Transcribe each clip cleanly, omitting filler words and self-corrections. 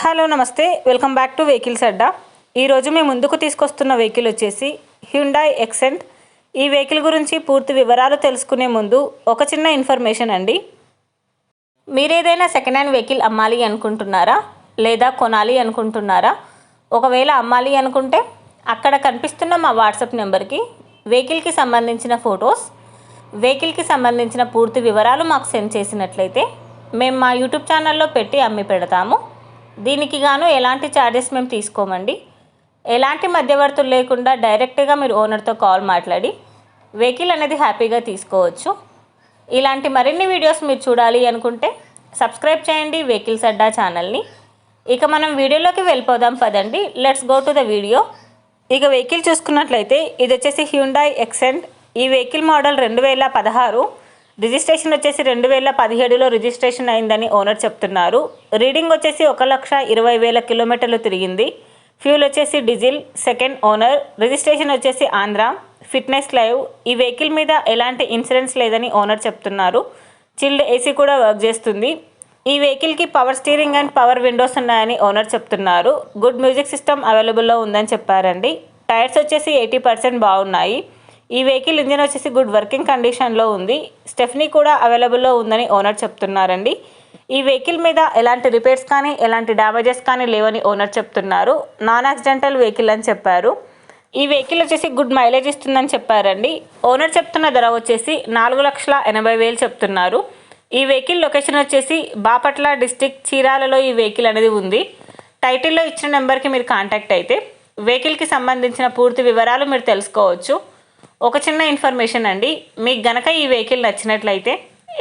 Hello నమస్తే, welcome back to vehicles అడ్డా. ఈరోజు మేము ముందుకు తీసుకొస్తున్న వెహికల్ వచ్చేసి హ్యుండాయ్ ఎక్సెంట్. ఈ వెహికల్ గురించి పూర్తి వివరాలు తెలుసుకునే ముందు ఒక చిన్న ఇన్ఫర్మేషన్ అండి. మీరేదైనా సెకండ్ హ్యాండ్ వెహికల్ అమ్మాలి అనుకుంటున్నారా లేదా కొనాలి అనుకుంటున్నారా? ఒకవేళ అమ్మాలి అనుకుంటే అక్కడ కనిపిస్తున్న మా వాట్సాప్ నెంబర్కి వెహికల్కి సంబంధించిన ఫొటోస్, వెహికల్కి సంబంధించిన పూర్తి వివరాలు మాకు సెండ్ చేసినట్లయితే మేము మా యూట్యూబ్ ఛానల్లో పెట్టి అమ్మి పెడతాము. దీనికి గాను ఎలాంటి ఛార్జెస్ మేము తీసుకోమండి. ఎలాంటి మధ్యవర్తులు లేకుండా డైరెక్ట్గా మీరు ఓనర్తో కాల్ మాట్లాడి వెహికల్ అనేది హ్యాపీగా తీసుకోవచ్చు. ఇలాంటి మరిన్ని వీడియోస్ మీరు చూడాలి అనుకుంటే సబ్స్క్రైబ్ చేయండి వెహికల్స్ అడ్డా ఛానల్ని. ఇక మనం వీడియోలోకి వెళ్ళిపోదాం పదండి. Let's go to the video. ఇక వెహికల్ చూసుకున్నట్లయితే ఇది వచ్చేసి హ్యుండాయ్ ఎక్సెంట్. ఈ వెహికల్ మోడల్ 2016, రిజిస్ట్రేషన్ వచ్చేసి 2017లో రిజిస్ట్రేషన్ అయిందని ఓనర్ చెప్తున్నారు. రీడింగ్ వచ్చేసి 1,20,000 కిలోమీటర్లు తిరిగింది. ఫ్యూల్ వచ్చేసి డీజిల్, సెకండ్ ఓనర్, రిజిస్ట్రేషన్ వచ్చేసి ఆంధ్ర, ఫిట్నెస్ లైవ్. ఈ వెహికల్ మీద ఎలాంటి ఇన్సూరెన్స్ లేదని ఓనర్ చెప్తున్నారు. చిల్డ్ ఏసీ కూడా వర్క్ చేస్తుంది. ఈ వెహికల్కి power steering and power Windows ఉన్నాయని ఓనర్ చెప్తున్నారు. గుడ్ మ్యూజిక్ సిస్టమ్ అవైలబుల్లో ఉందని చెప్పారండి. టైర్స్ వచ్చేసి 80% బాగున్నాయి. ఈ వెహికల్ ఇంజిన్ వచ్చేసి గుడ్ వర్కింగ్ కండిషన్లో ఉంది. స్టెఫ్నీ కూడా అవైలబుల్లో ఉందని ఓనర్ చెప్తున్నారండి. ఈ వెహికల్ మీద ఎలాంటి రిపేర్స్ కానీ ఎలాంటి డ్యామేజెస్ కానీ లేవని ఓనర్ చెప్తున్నారు. నాన్ యాక్సిడెంటల్ వెహికల్ అని చెప్పారు. ఈ వెహికల్ వచ్చేసి గుడ్ మైలేజ్ ఇస్తుందని చెప్పారండి. ఓనర్ చెప్తున్న ధర వచ్చేసి 4,80,000 చెప్తున్నారు. ఈ వెహికల్ లొకేషన్ వచ్చేసి బాపట్ల డిస్టిక్, చీరాలలో ఈ వెహికల్ అనేది ఉంది. టైటిల్లో ఇచ్చిన నెంబర్కి మీరు కాంటాక్ట్ అయితే వెహికల్కి సంబంధించిన పూర్తి వివరాలు మీరు తెలుసుకోవచ్చు. ఒక చిన్న ఇన్ఫర్మేషన్ అండి, మీకు గనక ఈ వెహికల్ నచ్చినట్లయితే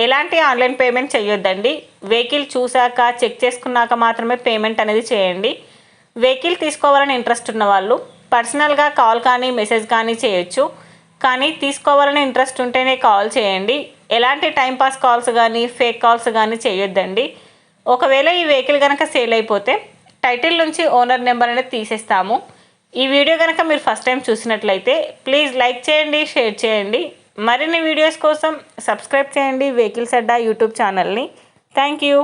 ఎలాంటి ఆన్లైన్ పేమెంట్ చేయొద్దండి. వెహికల్ చూశాక చెక్ చేసుకున్నాక మాత్రమే పేమెంట్ అనేది చేయండి. వెహికల్ తీసుకోవాలని ఇంట్రెస్ట్ ఉన్న వాళ్ళు పర్సనల్గా కాల్ కానీ మెసేజ్ కానీ చేయొచ్చు. కానీ తీసుకోవాలని ఇంట్రెస్ట్ ఉంటేనే కాల్ చేయండి. ఎలాంటి టైంపాస్ కాల్స్ కానీ ఫేక్ కాల్స్ కానీ చేయొద్దండి. ఒకవేళ ఈ వెహికల్ కనుక సేల్ అయిపోతే టైటిల్ నుంచి ఓనర్ నెంబర్ అనేది తీసేస్తాము. ఈ వీడియో కనుక మీరు ఫస్ట్ టైం చూసినట్లయితే ప్లీజ్ లైక్ చేయండి, షేర్ చేయండి. మరిన్ని వీడియోస్ కోసం సబ్స్క్రైబ్ చేయండి వెహికల్స్ అడ్డా యూట్యూబ్ ఛానల్ని. Thank you.